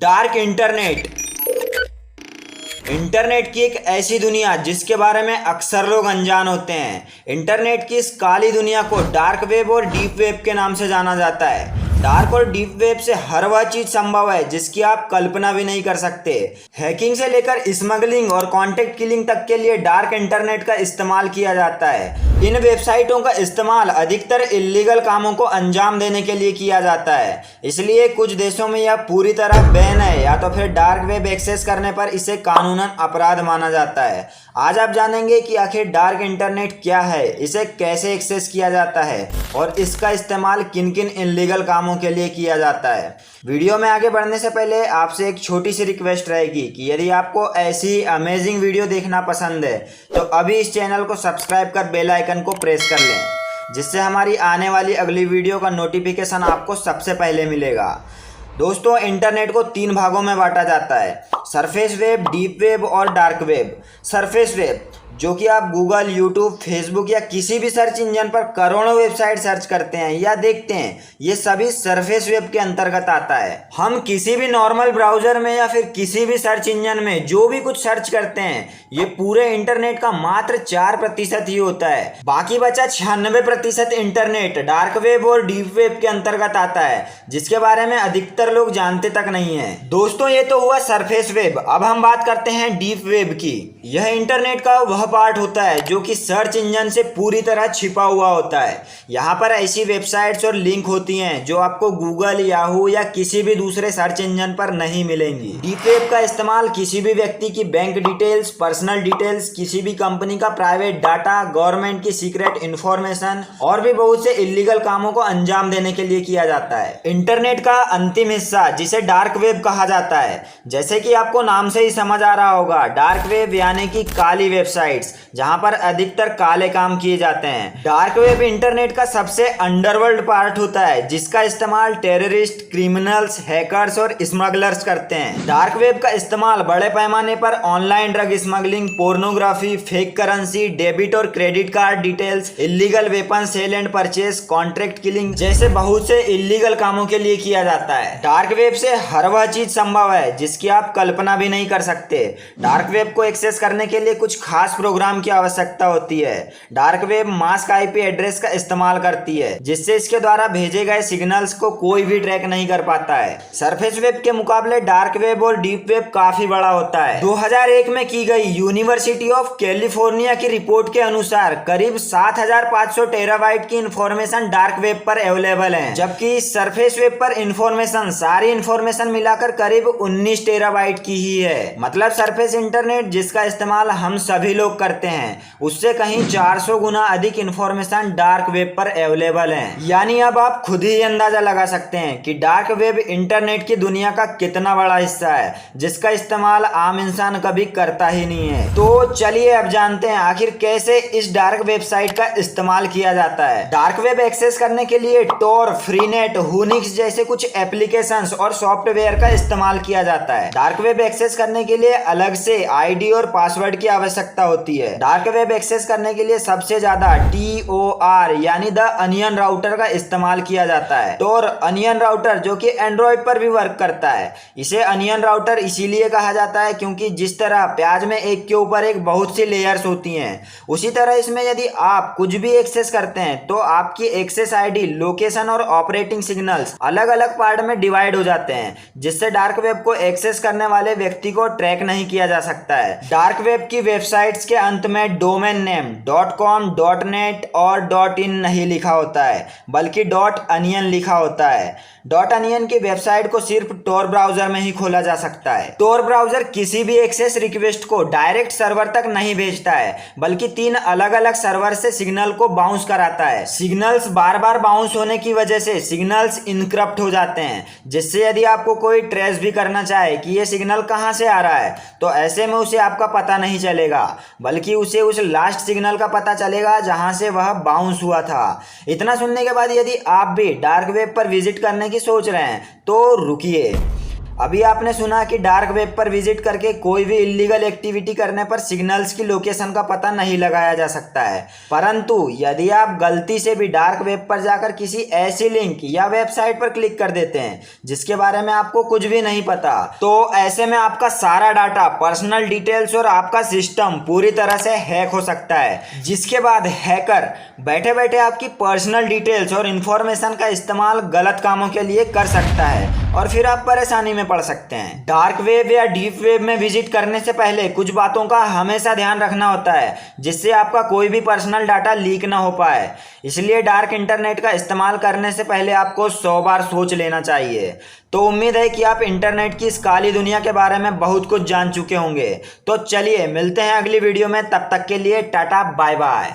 Dark internet. Internet की एक ऐसी दुनिया जिसके बारे में अक्सर लोग अनजान होते हैं। इंटरनेट की इस काली दुनिया को डार्क वेब और डीप वेब के नाम से जाना जाता है। डार्क और डीप वेब से हर वह चीज संभव है जिसकी आप कल्पना भी नहीं कर सकते। हैकिंग से लेकर स्मगलिंग और कॉन्टेक्ट किलिंग तक के लिए डार्क इंटरनेट का इस्तेमाल किया जाता है। इन वेबसाइटों का इस्तेमाल अधिकतर इल्लीगल कामों को अंजाम देने के लिए किया जाता है, इसलिए कुछ देशों में यह पूरी तरह बैन है या तो फिर डार्क वेब एक्सेस करने पर इसे कानूनन अपराध माना जाता है। आज आप जानेंगे कि आखिर डार्क इंटरनेट क्या है, इसे कैसे एक्सेस किया जाता है और इसका इस्तेमाल किन किन इल्लीगल कामों के लिए किया जाता है। वीडियो में आगे बढ़ने से पहले आपसे एक छोटी सी रिक्वेस्ट रहेगी कि यदि आपको ऐसी अमेजिंग वीडियो देखना पसंद है तो अभी इस चैनल को सब्सक्राइब कर बेल आइकन को प्रेस कर लें, जिससे हमारी आने वाली अगली वीडियो का नोटिफिकेशन आपको सबसे पहले मिलेगा। दोस्तों, इंटरनेट को 3 भागों में बांटा जाता है: सरफेस वेब, डीप वेब और डार्क वेब। सरफेस वेब जो कि आप गूगल, यूट्यूब, फेसबुक या किसी भी सर्च इंजन पर करोड़ों वेबसाइट सर्च करते हैं या देखते हैं, ये सभी सरफेस वेब के अंतर्गत आता है। हम किसी भी नॉर्मल ब्राउजर में या फिर किसी भी सर्च इंजन में जो भी कुछ सर्च करते हैं, ये पूरे इंटरनेट का मात्र 4% ही होता है। बाकी बचा 96% इंटरनेट डार्क वेब और डीप वेब के अंतर्गत आता है, जिसके बारे में अधिकतर लोग जानते तक नहीं है। दोस्तों, ये तो हुआ सरफेस वेब। अब हम बात करते हैं डीप वेब की। यह इंटरनेट का वह पार्ट होता है जो कि सर्च इंजन से पूरी तरह छिपा हुआ होता है। यहाँ पर ऐसी वेबसाइट्स और लिंक होती हैं जो आपको गूगल, याहू या किसी भी दूसरे सर्च इंजन पर नहीं मिलेंगी। डीप वेब का इस्तेमाल किसी भी व्यक्ति की बैंक डिटेल्स, पर्सनल डिटेल्स, किसी भी कंपनी का प्राइवेट डाटा, गवर्नमेंट की सीक्रेट इंफॉर्मेशन और भी बहुत से इलीगल कामों को अंजाम देने के लिए किया जाता है। इंटरनेट का अंतिम हिस्सा जिसे डार्क वेब कहा जाता है, जैसे कि आपको नाम से ही समझ आ रहा होगा, डार्क वेब यानी कि काली वेबसाइट जहां पर अधिकतर काले काम किए जाते हैं। डार्क वेब इंटरनेट का सबसे अंडरवर्ल्ड पार्ट होता है जिसका इस्तेमाल टेररिस्ट, क्रिमिनल्स, हैकर्स और स्मगलर्स करते हैं। डार्क वेब का इस्तेमाल बड़े पैमाने पर online drug smuggling, pornography, fake currency, debit और credit card details, illegal weapon sale and purchase, contract killing जैसे बहुत से इलीगल कामों के लिए किया जाता है। डार्क वेब से हर वह चीज संभव है जिसकी आप कल्पना भी नहीं कर सकते। डार्क वेब को एक्सेस करने के लिए कुछ खास प्रोग्राम की आवश्यकता होती है। Dark web mask IP address का इस्तेमाल करती है, जिससे इसके द्वारा भेजे गए सिग्नल्स को कोई भी ट्रैक नहीं कर पाता है। सरफेस वेब के मुकाबले डार्क वेब और डीप वेब काफी बड़ा होता है। 2001 में की गई यूनिवर्सिटी ऑफ कैलिफोर्निया की रिपोर्ट के अनुसार करीब 7500 टेराबाइट की इंफॉर्मेशन डार्क वेब पर अवेलेबल है, जबकि सरफेस वेब पर इंफॉर्मेशन, सारी इंफॉर्मेशन मिलाकर करीब 19 टेराबाइट की ही है। मतलब सरफेस इंटरनेट जिसका इस्तेमाल हम सभी लोग करते हैं, उससे कहीं 400 गुना अधिक इंफॉर्मेशन डार्क वेब पर अवेलेबल है। यानी अब आप खुद ही अंदाजा लगा सकते हैं कि डार्क वेब इंटरनेट की दुनिया का कितना बड़ा हिस्सा है जिसका इस्तेमाल आम इंसान कभी करता ही नहीं है। तो चलिए अब जानते हैं आखिर कैसे इस डार्क वेबसाइट का इस्तेमाल किया जाता है। डार्क वेब एक्सेस करने के लिए टोर, फ्रीनेट, हुनिक्स जैसे कुछ एप्लीकेशंस और सॉफ्टवेयर का इस्तेमाल किया जाता है। डार्क वेब एक्सेस करने के लिए अलग से आईडी और पासवर्ड की आवश्यकता होती है। डार्क वेब एक्सेस करने के लिए सबसे ज्यादा TOR यानी द अनियन राउटर का इस्तेमाल किया जाता है। टोर अनियन राउटर जो कि एंड्रॉइड पर भी वर्क करता है। इसे अनियन राउटर इसीलिए कहा जाता है क्योंकि जिस तरह प्याज में एक के ऊपर एक बहुत सी लेयर्स होती हैं, उसी तरह इसमें यदि आप कुछ भी एक्सेस करते हैं तो आपकी एक्सेस आईडी, लोकेशन और ऑपरेटिंग सिग्नल्स अलग अलग पार्ट में डिवाइड हो जाते हैं, जिससे डार्क वेब को एक्सेस करने वाले व्यक्ति को ट्रैक नहीं किया जा सकता है। डार्क वेब की वेबसाइट्स के अंत में डोमेन नेम .com, .net और .in नहीं लिखा होता है, बल्कि .onion लिखा होता है। .onion की वेबसाइट को सिर्फ टोर ब्राउजर में ही खोला जा सकता है। टोर ब्राउजर किसी भी एक्सेस रिक्वेस्ट को डायरेक्ट सर्वर तक नहीं भेजता है, बल्कि 3 अलग अलग सर्वर से सिग्नल को बाउंस कराता है। सिग्नल्स बार बार बाउंस होने की वजह से सिग्नल्स इनक्रप्ट हो जाते हैं, जिससे यदि आपको कोई ट्रेस भी करना चाहे कि ये सिग्नल कहां से आ रहा है, तो ऐसे में उसे आपका पता नहीं चलेगा, बल्कि उसे उस लास्ट सिग्नल का पता चलेगा जहां से वह बाउंस हुआ था। इतना सुनने के बाद यदि आप भी डार्क वेब पर विजिट करने की सोच रहे हैं तो रुकिए। अभी आपने सुना कि डार्क वेब पर विजिट करके कोई भी इलीगल एक्टिविटी करने पर सिग्नल्स की लोकेशन का पता नहीं लगाया जा सकता है, परंतु यदि आप गलती से भी डार्क वेब पर जाकर किसी ऐसी लिंक या वेबसाइट पर क्लिक कर देते हैं जिसके बारे में आपको कुछ भी नहीं पता, तो ऐसे में आपका सारा डाटा, पर्सनल डिटेल्स और आपका सिस्टम पूरी तरह से हैक हो सकता है, जिसके बाद हैकर बैठे बैठे आपकी पर्सनल डिटेल्स और इंफॉर्मेशन का इस्तेमाल गलत कामों के लिए कर सकता है और फिर आप परेशानी में पड़ सकते हैं। डार्क वेब या डीप वेब में विजिट करने से पहले कुछ बातों का हमेशा ध्यान रखना होता है जिससे आपका कोई भी पर्सनल डाटा लीक ना हो पाए। इसलिए डार्क इंटरनेट का इस्तेमाल करने से पहले आपको 100 बार सोच लेना चाहिए। तो उम्मीद है कि आप इंटरनेट की इस काली दुनिया के बारे में बहुत कुछ जान चुके होंगे। तो चलिए मिलते हैं अगली वीडियो में, तब तक के लिए टाटा बाय बाय।